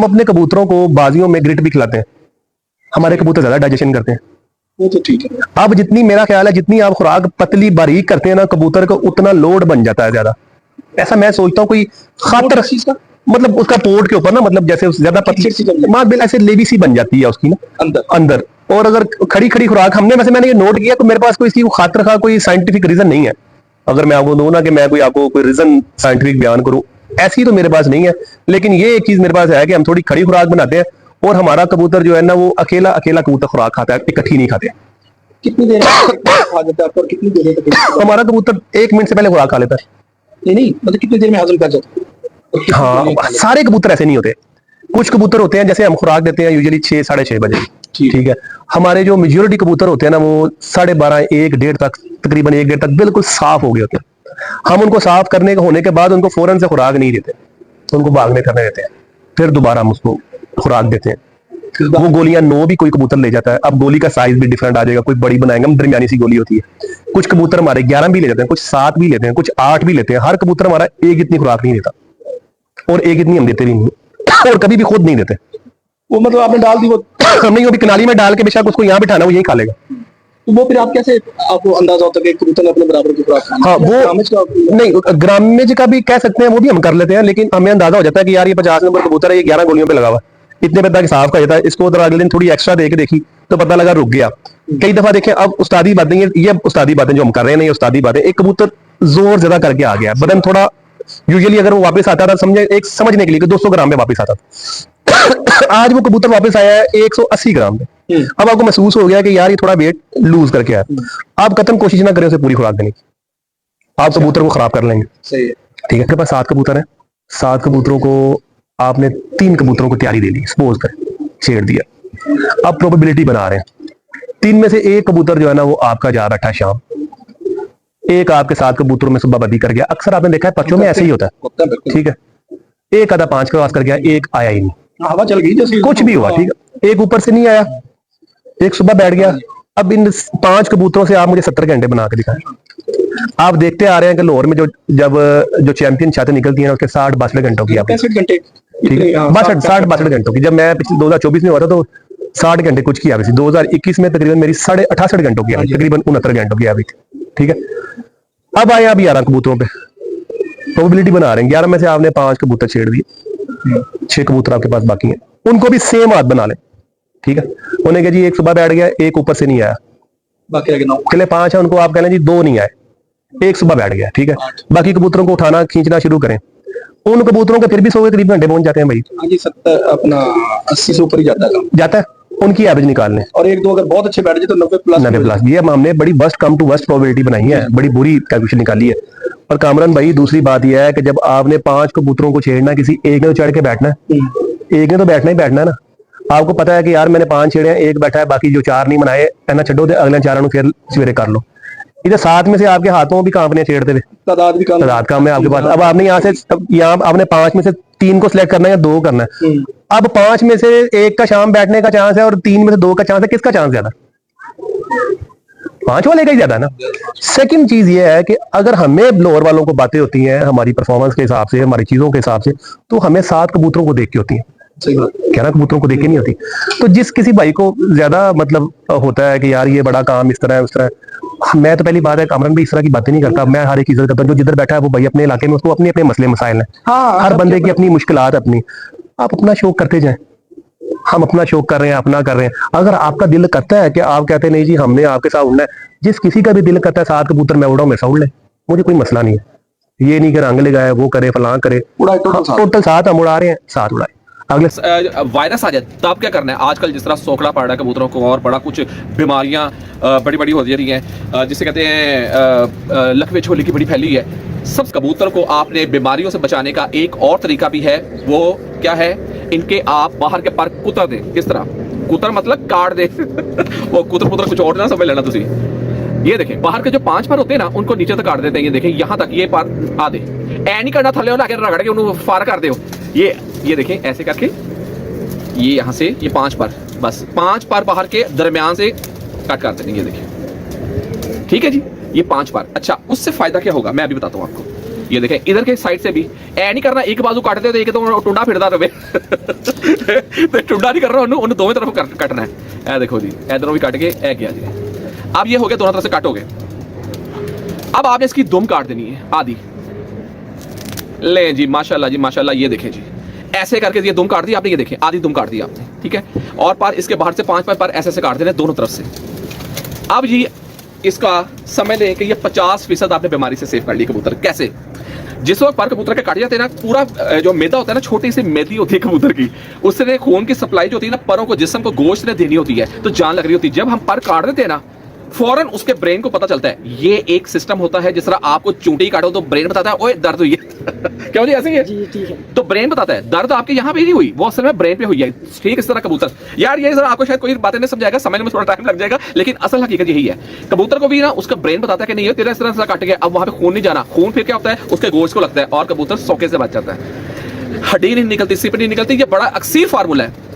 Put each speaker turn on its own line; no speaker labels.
हम अपने कबूतरों को बाजियों में ग्रिट भी खिलाते हैं, हमारे कबूतर ज्यादा डाइजेशन करते हैं।
वो तो ठीक है।
अब जितनी, मेरा ख्याल है जितनी आप खुराक पतली बारीक करते हैं ना कबूतर को, उतना लोड बन जाता है ज्यादा। ऐसा मैं सोचता हूँ कोई खातर
चीज का
मतलब उसका पोर्ट के ऊपर ना, मतलब जैसे ज्यादा पतली माँ बिल ऐसे लेवी सी बन जाती है उसकी ना
अंदर
अंदर। और अगर खड़ी खड़ी खुराक हमने, वैसे मैंने ये नोट किया तो मेरे पास कोई इसकी खातर का कोई साइंटिफिक रीजन नहीं है। अगर मैं आपको दूं ना कि मैं कोई आपको कोई रीजन साइंटिफिक बयान करूं, ऐसी तो मेरे पास नहीं है। लेकिन ये एक चीज मेरे पास है कि हम थोड़ी खड़ी खुराक बनाते हैं, और हमारा कबूतर जो है ना वो अकेला अकेला कबूतर खुराक खाता है, इकट्ठी नहीं खाते।
कितनी देर खा जाता है आपको और कितनी देर तक?
हमारा कबूतर 1 मिनट से पहले खुराक खा लेता है।
नहीं मतलब कितनी देर में हाजिर कर जाता है?
हाँ, सारे कबूतर ऐसे नहीं होते। कुछ कबूतर होते हैं जैसे हम खुराक देते हैं यूजुअली 6 साढ़े 6 बजे, ठीक है। हमारे जो मेजोरिटी कबूतर होते हैं ना वो 12:30 1 1:30 तक, तकरीबन 1 1:30 तक बिल्कुल साफ हो गए होते हैं। हम उनको साफ करने के होने के बाद उनको फौरन से खुराक नहीं देते, उनको भागने करने देते हैं, फिर दोबारा हम उसको खुराक देते हैं। वो गोलियां 9 भी कोई कबूतर ले जाता है। अब गोली का साइज भी डिफरेंट आ जाएगा, कोई बड़ी बनाएंगे हम, दरमियानी सी गोली होती है। कुछ कबूतर हमारे 11 भी ले जाते हैं, कुछ 7 भी लेते हैं, कुछ 8 भी लेते हैं। हर कबूतर हमारा एक इतनी खुराक नहीं देता, और एक इतनी हम देते भी नहीं, और कभी भी खुद नहीं देते।
वो मतलब आपने डाल दी वो
नहीं, वो भी कनाली में डाल के बेशक उसको यहाँ बिठाना, वो यही खा लेगा।
तो वो फिर आप कैसे आपको अंदाजा होता है कि कबूतर ने अपने बराबर की खुराक खानी है?
हाँ, वो
ग्रामेज का
नहीं, ग्रामेज का भी कह सकते हैं, वो भी हम कर लेते हैं। लेकिन हमें अंदाजा हो जाता है कि यार ये 50 नंबर कबूतर है, ये 11 गोलियों पे लगा हुआ है, इतने पे तक साफ कर जाता है। इसको अगले दिन थोड़ी एक्स्ट्रा दे के देखी तो पता लगा रुक गया। कई दफा देखें, अब उस्तादी बातें, ये उस्तादी बातें जो हम कर रहे हैं ना, ये उस्तादी बातें, एक कबूतर जोर ज्यादा करके आ गया, बदन थोड़ा, यूजुअली अगर वो वापस आता था समझे एक समझने के लिए कि 200 ग्राम में वापस आता था, आज वो कबूतर वापस आया है 180 ग्राम में। अब आपको महसूस हो गया कि यार ये थोड़ा वेट लूज करके आया। आप कतन कोशिश ना करें उसे पूरी खुराक देने की, आप कबूतर को खराब कर लेंगे।
सही है।
ठीक है, आपके पास 7 कबूतर है, 7 कबूतरों को आपने 3 कबूतरों को तैयारी दे दी, सपोज करें छेड़ दिया। अब प्रोबेबिलिटी बना रहे हैं, 3 में से एक कबूतर जो है ना वो आपका जा बैठा शाम, एक आपके 7 कबूतरों में सुबह बदी कर गया। अक्सर आपने देखा है बच्चों में ऐसे ही होता है, ठीक है। एक आधा 5 का पास कर गया, एक आया ही नहीं,
हवा चल गई जैसे
कुछ भी हुआ, ठीक है। एक ऊपर से नहीं आया, एक सुबह बैठ गया। अब इन 5 कबूतरों से आप मुझे 70 घंटे बना के दिखाएं। आप देखते आ रहे हैं कि लाहौर में जो चैंपियन छाते निकलती हैं उसके 60-62 घंटों की,
65 घंटे,
ठीक है, 62 घंटों की। जब मैं पिछले 2024 में हुआ था तो 60 घंटे कुछ की आवी थी। 2021 में तकरीबन मेरी 68 घंटों की आवी, तकरीबन 69 घंटों की आवी थी, ठीक है। अब आए आप 11 कबूतरों पे, प्रोबेबिलिटी बना रहे हैं। 11 में से आपने 5 कबूतर छेड़ दिए, 6 कबूतर आपके पास बाकी हैं, उनको भी सेम हाथ बना लें, ठीक है। उन्हें कहा जी एक सुबह बैठ गया, एक ऊपर से नहीं आया,
बाकी रह 9,
अगले 5 है, उनको आप कह लें जी 2 नहीं आए, एक सुबह बैठ गया, ठीक है। बाकी कबूतरों को उठाना खींचना शुरू करें। उन कबूतरों के फिर भी 100 के करीब घंटे पहुंच जाते हैं भाई।
हाँ जी, 70 अपना 80 से ऊपर ही जाता है।
उनकी एवरेज निकालने,
और एक दो अगर बहुत अच्छे बैठ जाए तो 90 प्लस।
ये हमने बड़ी worst come to worst probability बनाई है, बड़ी बुरी कैलकुलेशन निकाली है। और कामरान भाई दूसरी बात यह है कि जब आपने 5 कबूतरों को छेड़ना, किसी एक ने तो चढ़ के बैठना है, एक ने तो बैठना ही बैठना है ना। आपको पता है कि यार मैंने 5 छेड़े हैं, एक बैठा है, बाकी जो 4 नहीं बनाए ना, छो अगले 4 फिर सवेरे कर लो। इधर 7 में से आपके हाथों भी कांपने छेड़ते हुए, तादाद कम है आपके पास। अब आपने यहाँ से यहाँ आपने 5 में से 3 को सिलेक्ट करना है या 2 करना है। अब 5 में से 1 का शाम बैठने का चांस है और 3 में से 2 का चांस है, किसका चांस ज्यादा? 5 वाले का ही ज्यादा ना। सेकंड चीज ये है कि अगर हमें लोअर वालों को बातें होती हैं हमारी परफॉर्मेंस के हिसाब से, हमारी चीजों के हिसाब से, तो हमें 7 कबूतरों को देख के होती है, 11 कबूतरों को देख के नहीं होती। तो जिस किसी भाई को ज्यादा मतलब होता है कि यार ये बड़ा काम इस तरह है उस तरह, मैं तो पहली बात है कामरान भी इस तरह की बातें नहीं करता। मैं हर एक इज्जत करता हूँ, जो जिधर बैठा है वो भाई अपने इलाके में, उसको अपने अपने मसले मसाइल हैं।
हाँ,
हर बंदे की अपनी मुश्किलात अपनी, आप अपना शौक करते जाएं। हम अपना शौक कर रहे हैं, अपना कर रहे हैं। अगर आपका दिल करता है कि आप कहते हैं नहीं जी हमने आपके साथ उड़ना है, जिस किसी का भी दिल करता है 7 कबूतर मैं उड़ाऊं, मैं साथ उड़ ले, मुझे कोई मसला नहीं है। ये नहीं कि रंग लगाए वो करे फलां करे, टोटल 7 हम उड़ा रहे हैं, 7 उड़ाए। अगले
वायरस आ जाए तब क्या करना है? आजकल जिस तरह सोखड़ा पड़ रहा है कबूतरों को, और बड़ा कुछ बीमारियां बड़ी बड़ी हो रही हैं, जिसे कहते हैं लकवे छोले की बड़ी फैली है। सब कबूतर को आपने बीमारियों से बचाने का एक और तरीका भी है। वो क्या है? इनके आप बाहर के पर कुतर दें। किस तरह कुतर? मतलब काट दे वो कुतर पुतर कुछ और ना समझ लेना तुसी। ये देखें बाहर के जो 5 पर होते हैं ना, उनको नीचे तक काट देते हैं। ये देखें यहाँ तक ये पर आ दे, ऐ नहीं करना थले लाके रगड़ के उन्होंने फार कर दे। ये देखें ऐसे करके, ये यहाँ से ये 5 पर, बस 5 पर बाहर के दरमियान से कट कर देंगे। ये देखिए, ठीक है जी, ये 5 पर। अच्छा, उससे फायदा क्या होगा मैं अभी बताता हूँ आपको। ये देखें इधर के साइड से भी ऐ नहीं करना एक बाजू काटते तो एक तो टुंडा फिरदा रहे तो टुंडा नहीं कर रहा उन्होंने दोनों तरफ कटना है। ए देखो जी इधरों भी कट के ऐ किया जी। अब ये हो गया दोनों तरफ से कट हो गए। अब आपने इसकी दुम काट देनी है आधी। ले जी माशाल्लाह जी माशाल्लाह, ये देखें जी ऐसे करके ये दुम काट दी आपने, ये देखें आधी दुम काट दी आपने, ठीक है। और पार इसके बाहर से 5 पार ऐसे ऐसे काट देने दोनों तरफ से। अब जी इसका समझ लें कि ये 50% आपने बीमारी से सेव कर ली कबूतर। कैसे? जिस वक्त पर कबूतर के काट जाते हैं ना, पूरा जो मैदा होता है ना, छोटी सी मेदी होती है कबूतर की, उससे खून की सप्लाई जो होती है ना परों को, जिस्म को गोश्त ने देनी होती है तो जान लग रही होती है। जब हम पर काट देते हैं ना फौरन उसके ब्रेन को पता चलता है। ये एक सिस्टम होता है, जिस तरह आपको चूंटी काटो तो ब्रेन बताता है ओए दर्द हुई है क्यों जी ऐसे ही है
जी ठीक है।
तो ब्रेन बताता है दर्द आपके यहाँ पे नहीं हुई, वो असल में ब्रेन पे हुई है। ठीक इस तरह कबूतर, यार ये जरा आपको शायद कोई बातें नहीं समझाएगा, समझने में थोड़ा टाइम लग जाएगा, लेकिन असल हकीकत यही है। कबूतर को भी ना उसका ब्रेन बताता है कि नहीं है तेरा इस तरह से काट गया, अब वहां पे खून नहीं जाना। खून फिर क्या होता है उसके गोश्त को लगता है और कबूतर सौके से बच जाता है। हड्डी नहीं निकलती, सिप नहीं निकलती। ये बड़ा अक्सीर फार्मूला है।